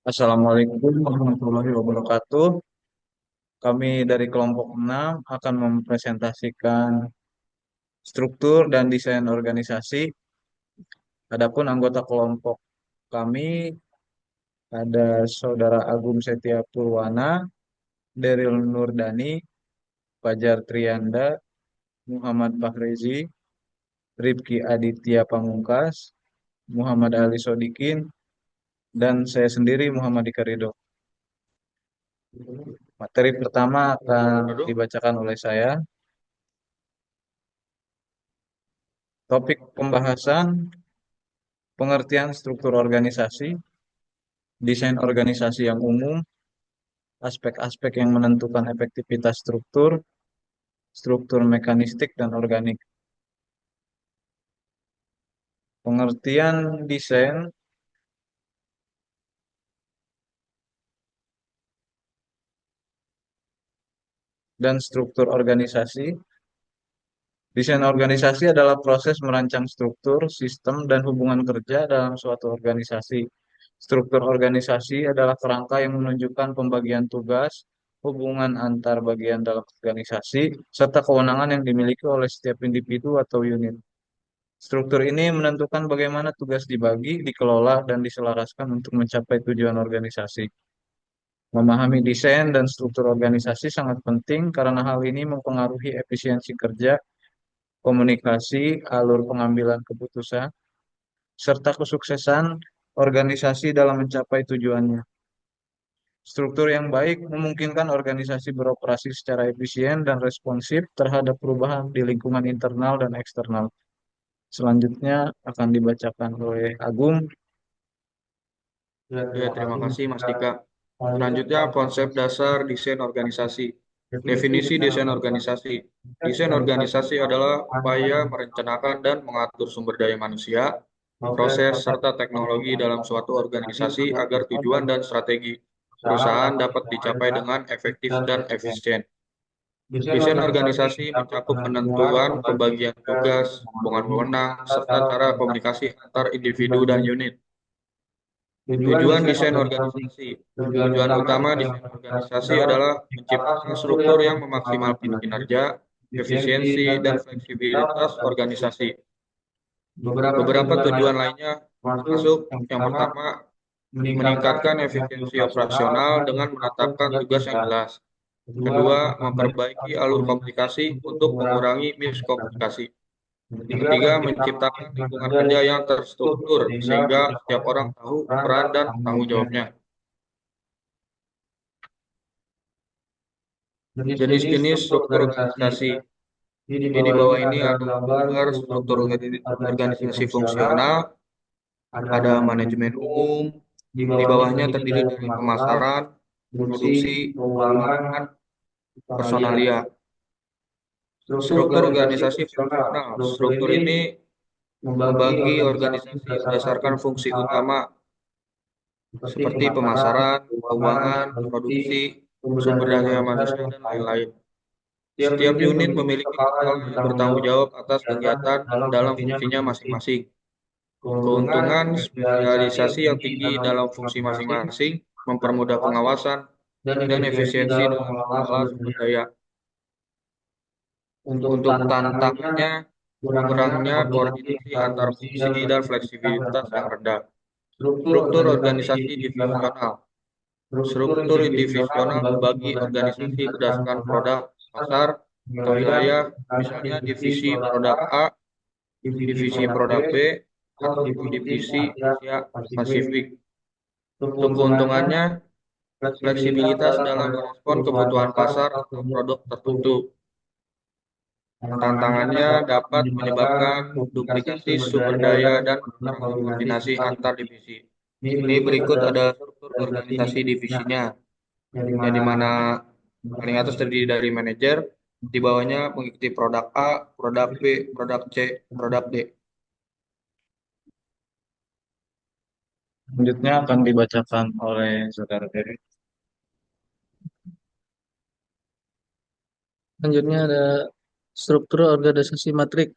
Assalamualaikum warahmatullahi wabarakatuh. Kami dari kelompok 6 akan mempresentasikan struktur dan desain organisasi. Adapun anggota kelompok kami ada Saudara Agung Setia Purwana, Daryl Nurdani, Fajar Trianda, Muhammad Fahrezi, Rifki Aditya Pamungkas, Muhammad Ali Sodikin, dan saya sendiri Muhammad Ika Ridho. Materi pertama akan Waduh, dibacakan oleh saya. Topik pembahasan pengertian struktur organisasi, desain organisasi yang umum, aspek-aspek yang menentukan efektivitas struktur, struktur mekanistik dan organik. Pengertian desain dan struktur organisasi. Desain organisasi adalah proses merancang struktur, sistem, dan hubungan kerja dalam suatu organisasi. Struktur organisasi adalah kerangka yang menunjukkan pembagian tugas, hubungan antar bagian dalam organisasi, serta kewenangan yang dimiliki oleh setiap individu atau unit. Struktur ini menentukan bagaimana tugas dibagi, dikelola, dan diselaraskan untuk mencapai tujuan organisasi. Memahami desain dan struktur organisasi sangat penting karena hal ini mempengaruhi efisiensi kerja, komunikasi, alur pengambilan keputusan, serta kesuksesan organisasi dalam mencapai tujuannya. Struktur yang baik memungkinkan organisasi beroperasi secara efisien dan responsif terhadap perubahan di lingkungan internal dan eksternal. Selanjutnya akan dibacakan oleh Agung. Ya, ya terima terima kasih. kasih Mas Dika. Selanjutnya konsep dasar desain organisasi. Definisi desain organisasi. Desain organisasi adalah upaya merencanakan dan mengatur sumber daya manusia, proses serta teknologi dalam suatu organisasi agar tujuan dan strategi perusahaan dapat dicapai dengan efektif dan efisien. Desain organisasi mencakup penentuan, pembagian tugas, hubungan wewenang, serta cara komunikasi antar individu dan unit. Tujuan desain organisasi. Tujuan utama desain organisasi adalah menciptakan struktur yang memaksimalkan kinerja, efisiensi, dan fleksibilitas organisasi. Beberapa tujuan lainnya termasuk yang pertama, meningkatkan efisiensi operasional dengan menetapkan tugas yang jelas. Kedua, memperbaiki alur komunikasi untuk mengurangi miskomunikasi. Yang ketiga, menciptakan lingkungan kerja yang terstruktur sehingga setiap orang tahu peran dan tanggung jawabnya. Jenis-jenis struktur organisasi. Jadi di bawah ini ada gambar struktur organisasi fungsional, ada manajemen umum, di bawahnya terdiri dari pemasaran, produksi, keuangan, personalia. Struktur organisasi fungsional. Struktur ini membagi organisasi berdasarkan fungsi utama seperti pemasaran, keuangan, produksi, sumber daya manusia, dan lain-lain. Setiap unit memiliki kepala yang bertanggung jawab atas kegiatan dalam fungsinya masing-masing. Keuntungan spesialisasi yang tinggi dalam fungsi masing-masing mempermudah pengawasan dan efisiensi dalam mengelola sumber daya. Untuk tantangannya, kurangnya koordinasi antar fungsi dan fleksibilitas yang rendah. Struktur organisasi divisional. Struktur divisional membagi organisasi berdasarkan produk, pasar, atau wilayah, misalnya divisi produk A, divisi produk B, atau divisi Asia Pasifik. Untuk keuntungannya, fleksibilitas dalam merespon kebutuhan pasar atau produk tertentu. Tantangannya dapat menyebabkan duplikasi sumber daya dan kurangnya koordinasi antar divisi. Ini berikut ada struktur organisasi divisinya, yang di mana paling atas terdiri dari manajer, di bawahnya mengikuti produk A, produk B, produk C, produk D. Selanjutnya akan dibacakan oleh Saudara Dery. Selanjutnya ada struktur organisasi matrik.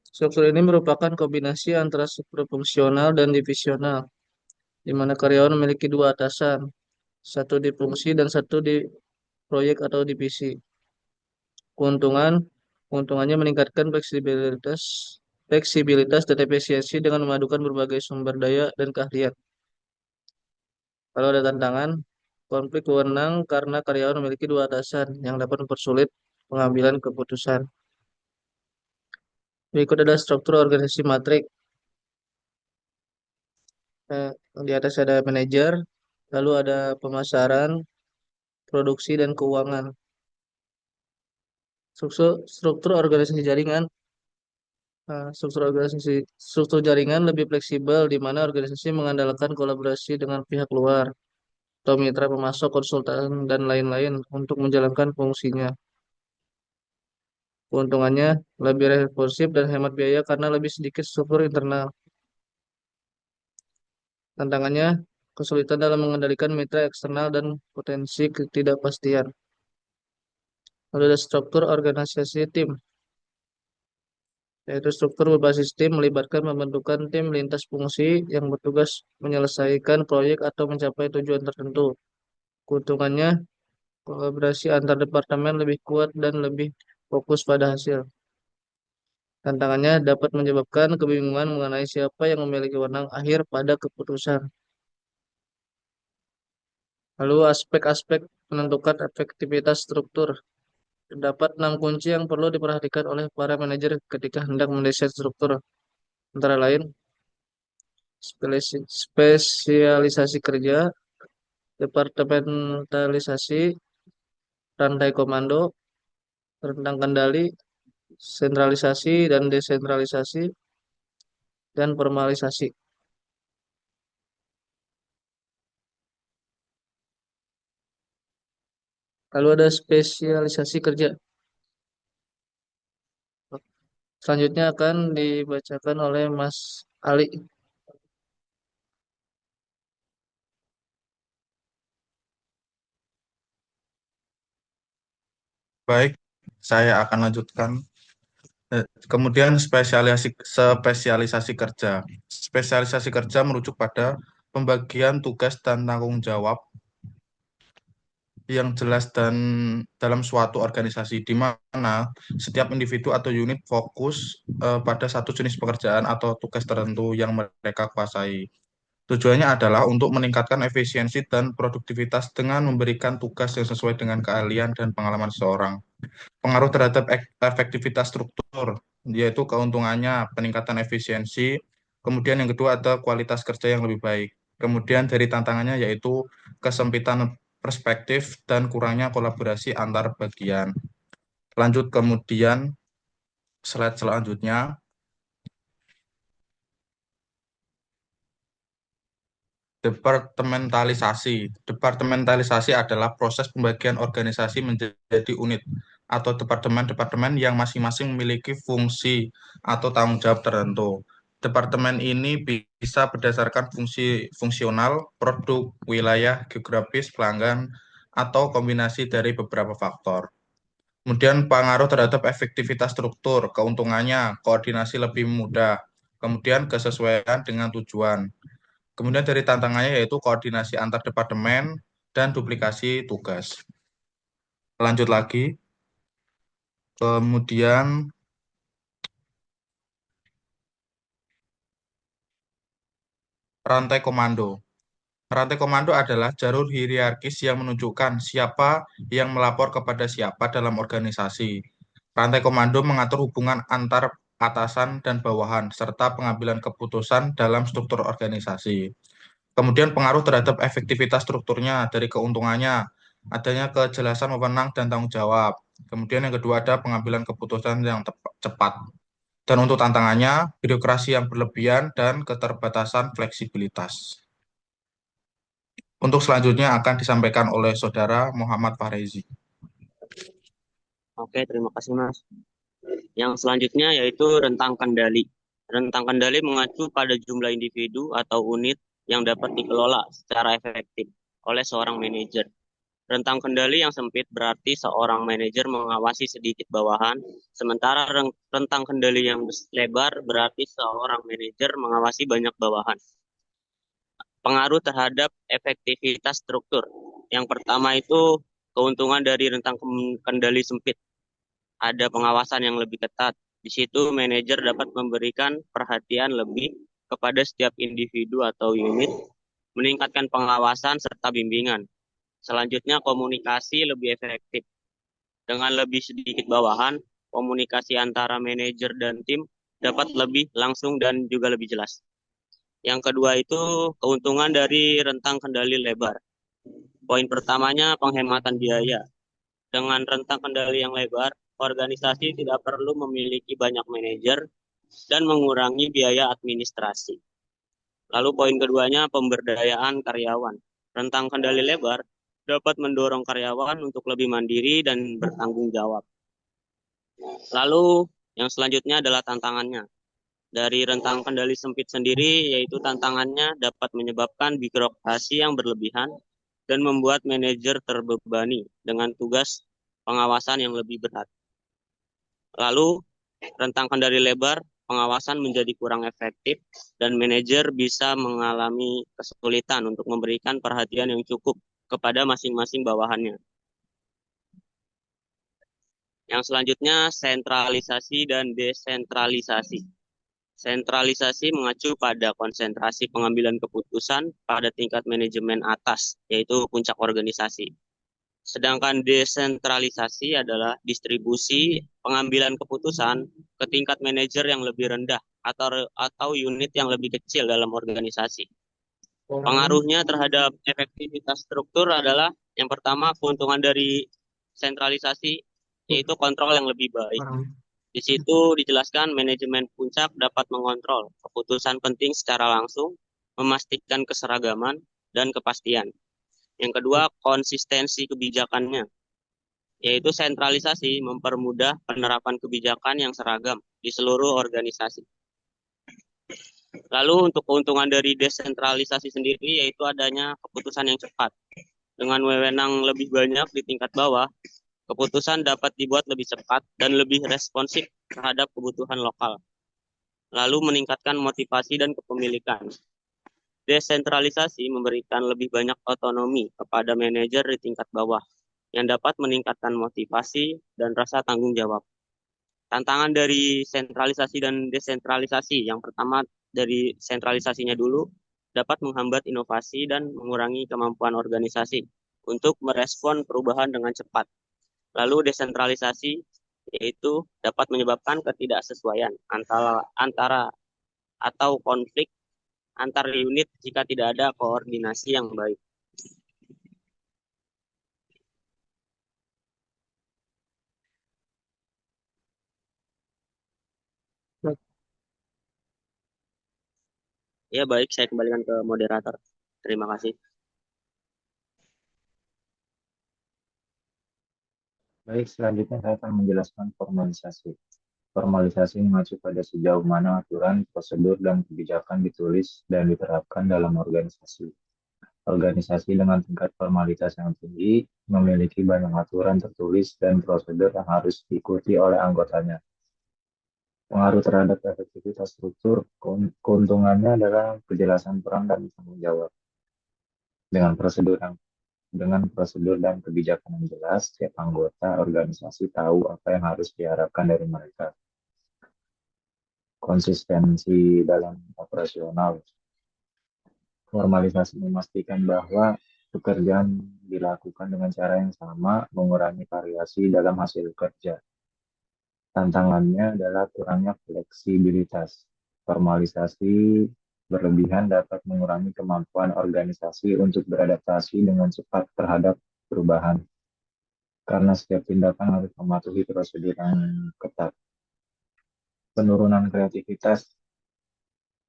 Struktur ini merupakan kombinasi antara struktur fungsional dan divisional di mana karyawan memiliki dua atasan, satu di fungsi dan satu di proyek atau divisi. Keuntungan, keuntungannya meningkatkan fleksibilitas dan efisiensi dengan memadukan berbagai sumber daya dan keahlian. Kalau ada tantangan, konflik wewenang karena karyawan memiliki dua atasan yang dapat mempersulit pengambilan keputusan. Berikut adalah struktur organisasi matrik. Eh, di atas ada manajer, lalu ada pemasaran, produksi, dan keuangan. Struktur organisasi jaringan. Struktur jaringan lebih fleksibel di mana organisasi mengandalkan kolaborasi dengan pihak luar atau mitra pemasok, konsultan, dan lain-lain untuk menjalankan fungsinya. Keuntungannya lebih responsif dan hemat biaya karena lebih sedikit struktur internal. Tantangannya kesulitan dalam mengendalikan mitra eksternal dan potensi ketidakpastian. Lalu ada struktur organisasi tim, yaitu struktur berbasis tim melibatkan pembentukan tim lintas fungsi yang bertugas menyelesaikan proyek atau mencapai tujuan tertentu. Keuntungannya, kolaborasi antar departemen lebih kuat dan lebih fokus pada hasil. Tantangannya dapat menyebabkan kebingungan mengenai siapa yang memiliki wewenang akhir pada keputusan. Lalu aspek-aspek menentukan efektivitas struktur. Terdapat 6 kunci yang perlu diperhatikan oleh para manajer ketika hendak mendesain struktur. Antara lain, spesialisasi kerja, departementalisasi, rantai komando, rentang kendali, sentralisasi dan desentralisasi, dan formalisasi. Lalu ada spesialisasi kerja. Selanjutnya akan dibacakan oleh Mas Ali. Baik, saya akan lanjutkan. Kemudian spesialisasi kerja. Spesialisasi kerja merujuk pada pembagian tugas dan tanggung jawab yang jelas dan dalam suatu organisasi di mana setiap individu atau unit fokus pada satu jenis pekerjaan atau tugas tertentu yang mereka kuasai. Tujuannya adalah untuk meningkatkan efisiensi dan produktivitas dengan memberikan tugas yang sesuai dengan keahlian dan pengalaman seseorang. Pengaruh terhadap efektivitas struktur, yaitu keuntungannya peningkatan efisiensi, kemudian yang kedua ada kualitas kerja yang lebih baik. Kemudian dari tantangannya yaitu kesempitan perspektif dan kurangnya kolaborasi antar bagian. Lanjut kemudian slide selanjutnya. Departementalisasi. Departementalisasi adalah proses pembagian organisasi menjadi unit atau departemen-departemen yang masing-masing memiliki fungsi atau tanggung jawab tertentu. Departemen ini bisa berdasarkan fungsi fungsional, produk, wilayah, geografis, pelanggan, atau kombinasi dari beberapa faktor. Kemudian pengaruh terhadap efektivitas struktur, keuntungannya, koordinasi lebih mudah, kemudian kesesuaian dengan tujuan. Kemudian dari tantangannya yaitu koordinasi antar departemen dan duplikasi tugas. Lanjut lagi. Kemudian rantai komando. Rantai komando adalah jalur hierarkis yang menunjukkan siapa yang melapor kepada siapa dalam organisasi. Rantai komando mengatur hubungan antar atasan dan bawahan serta pengambilan keputusan dalam struktur organisasi. Kemudian pengaruh terhadap efektivitas strukturnya dari keuntungannya, adanya kejelasan wewenang dan tanggung jawab. Kemudian yang kedua ada pengambilan keputusan yang cepat. Dan untuk tantangannya, birokrasi yang berlebihan dan keterbatasan fleksibilitas. Untuk selanjutnya akan disampaikan oleh Saudara Muhammad Farezi. Oke, terima kasih Mas. Yang selanjutnya yaitu rentang kendali. Rentang kendali mengacu pada jumlah individu atau unit yang dapat dikelola secara efektif oleh seorang manajer. Rentang kendali yang sempit berarti seorang manajer mengawasi sedikit bawahan, sementara rentang kendali yang lebar berarti seorang manajer mengawasi banyak bawahan. Pengaruh terhadap efektivitas struktur. Yang pertama itu keuntungan dari rentang kendali sempit. Ada pengawasan yang lebih ketat. Di situ manajer dapat memberikan perhatian lebih kepada setiap individu atau unit, meningkatkan pengawasan serta bimbingan. Selanjutnya komunikasi lebih efektif. Dengan lebih sedikit bawahan, komunikasi antara manajer dan tim dapat lebih langsung dan juga lebih jelas. Yang kedua itu keuntungan dari rentang kendali lebar. Poin pertamanya penghematan biaya. Dengan rentang kendali yang lebar, organisasi tidak perlu memiliki banyak manajer dan mengurangi biaya administrasi. Lalu poin keduanya pemberdayaan karyawan. Rentang kendali lebar dapat mendorong karyawan untuk lebih mandiri dan bertanggung jawab. Lalu yang selanjutnya adalah tantangannya. Dari rentang kendali sempit sendiri, yaitu tantangannya dapat menyebabkan birokrasi yang berlebihan dan membuat manajer terbebani dengan tugas pengawasan yang lebih berat. Lalu, rentang kendali lebar, pengawasan menjadi kurang efektif dan manajer bisa mengalami kesulitan untuk memberikan perhatian yang cukup kepada masing-masing bawahannya. Yang selanjutnya, sentralisasi dan desentralisasi. Sentralisasi mengacu pada konsentrasi pengambilan keputusan pada tingkat manajemen atas, yaitu puncak organisasi. Sedangkan desentralisasi adalah distribusi pengambilan keputusan ke tingkat manajer yang lebih rendah atau unit yang lebih kecil dalam organisasi. Pengaruhnya terhadap efektivitas struktur adalah yang pertama keuntungan dari sentralisasi, yaitu kontrol yang lebih baik. Di situ dijelaskan manajemen puncak dapat mengontrol keputusan penting secara langsung, memastikan keseragaman dan kepastian. Yang kedua, konsistensi kebijakannya, yaitu sentralisasi mempermudah penerapan kebijakan yang seragam di seluruh organisasi. Lalu untuk keuntungan dari desentralisasi sendiri, yaitu adanya keputusan yang cepat. Dengan wewenang lebih banyak di tingkat bawah, keputusan dapat dibuat lebih cepat dan lebih responsif terhadap kebutuhan lokal. Lalu meningkatkan motivasi dan kepemilikan. Desentralisasi memberikan lebih banyak otonomi kepada manajer di tingkat bawah yang dapat meningkatkan motivasi dan rasa tanggung jawab. Tantangan dari sentralisasi dan desentralisasi, yang pertama dari sentralisasinya dulu, dapat menghambat inovasi dan mengurangi kemampuan organisasi untuk merespon perubahan dengan cepat. Lalu desentralisasi yaitu dapat menyebabkan ketidaksesuaian antara atau konflik antar unit jika tidak ada koordinasi yang baik. Ya baik, saya kembalikan ke moderator. Terima kasih. Baik, selanjutnya saya akan menjelaskan formalisasi. Formalisasi mengacu pada sejauh mana aturan, prosedur, dan kebijakan ditulis dan diterapkan dalam organisasi. Organisasi dengan tingkat formalitas yang tinggi memiliki banyak aturan tertulis dan prosedur yang harus diikuti oleh anggotanya. Pengaruh terhadap efektivitas struktur, keuntungannya adalah kejelasan peran dan tanggung jawab. Dengan prosedur dan kebijakan yang jelas, setiap anggota organisasi tahu apa yang harus diharapkan dari mereka. Konsistensi dalam operasional. Formalisasi memastikan bahwa pekerjaan dilakukan dengan cara yang sama, mengurangi variasi dalam hasil kerja. Tantangannya adalah kurangnya fleksibilitas. Formalisasi berlebihan dapat mengurangi kemampuan organisasi untuk beradaptasi dengan cepat terhadap perubahan, karena setiap tindakan harus mematuhi prosedur yang ketat. Penurunan kreativitas,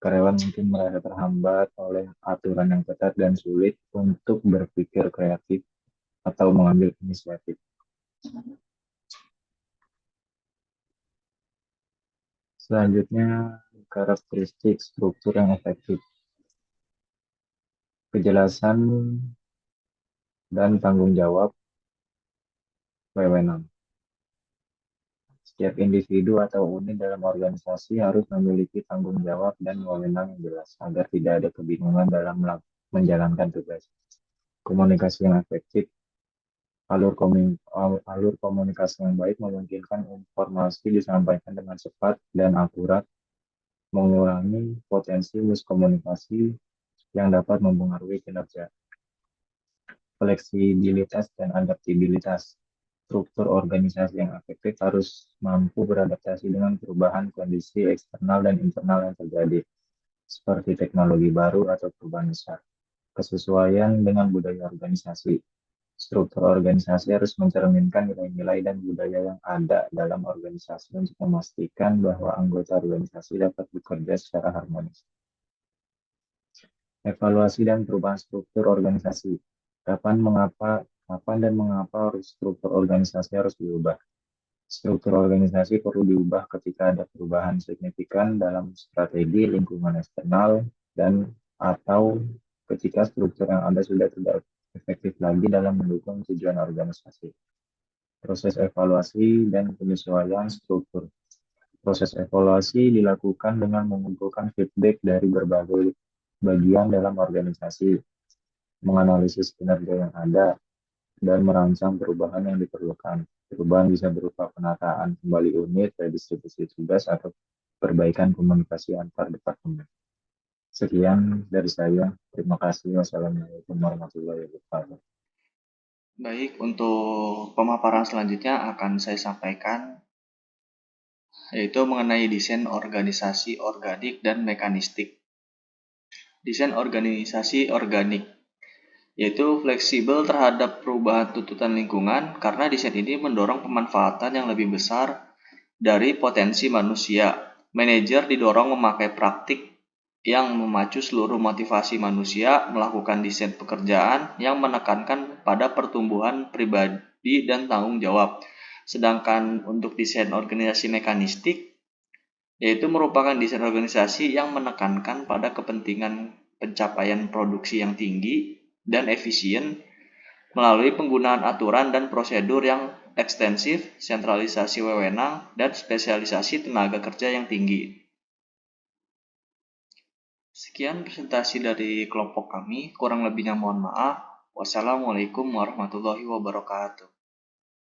karyawan mungkin merasa terhambat oleh aturan yang ketat dan sulit untuk berpikir kreatif atau mengambil inisiatif. Selanjutnya, karakteristik struktur yang efektif. Kejelasan dan tanggung jawab wewenang. Setiap individu atau unit dalam organisasi harus memiliki tanggung jawab dan wewenang yang jelas agar tidak ada kebingungan dalam menjalankan tugas. Komunikasi yang efektif. Alur komunikasi yang baik memungkinkan informasi disampaikan dengan cepat dan akurat, mengurangi potensi miskomunikasi yang dapat mempengaruhi kinerja. Fleksibilitas dan adaptabilitas. Struktur organisasi yang efektif harus mampu beradaptasi dengan perubahan kondisi eksternal dan internal yang terjadi, seperti teknologi baru atau perubahan besar. Kesesuaian dengan budaya organisasi. Struktur organisasi harus mencerminkan nilai-nilai dan budaya yang ada dalam organisasi untuk memastikan bahwa anggota organisasi dapat bekerja secara harmonis. Evaluasi dan perubahan struktur organisasi. Kapan dan mengapa struktur organisasi harus diubah? Struktur organisasi perlu diubah ketika ada perubahan signifikan dalam strategi lingkungan eksternal dan atau ketika struktur yang ada sudah tidak efektif lagi dalam mendukung tujuan organisasi. Proses evaluasi dan penyesuaian struktur. Proses evaluasi dilakukan dengan mengumpulkan feedback dari berbagai bagian dalam organisasi, menganalisis kinerja yang ada, dan merancang perubahan yang diperlukan. Perubahan bisa berupa penataan kembali unit, redistribusi tugas, atau perbaikan komunikasi antar departemen. Sekian dari saya. Terima kasih. Wassalamualaikum warahmatullahi wabarakatuh. Baik, untuk pemaparan selanjutnya akan saya sampaikan, yaitu mengenai desain organisasi organik dan mekanistik. Desain organisasi organik yaitu fleksibel terhadap perubahan tuntutan lingkungan karena desain ini mendorong pemanfaatan yang lebih besar dari potensi manusia. Manajer didorong memakai praktik yang memacu seluruh motivasi manusia melakukan desain pekerjaan yang menekankan pada pertumbuhan pribadi dan tanggung jawab. Sedangkan untuk desain organisasi mekanistik, yaitu merupakan desain organisasi yang menekankan pada kepentingan pencapaian produksi yang tinggi dan efisien melalui penggunaan aturan dan prosedur yang ekstensif, sentralisasi wewenang, dan spesialisasi tenaga kerja yang tinggi. Sekian presentasi dari kelompok kami, kurang lebihnya mohon maaf. Wassalamualaikum warahmatullahi wabarakatuh.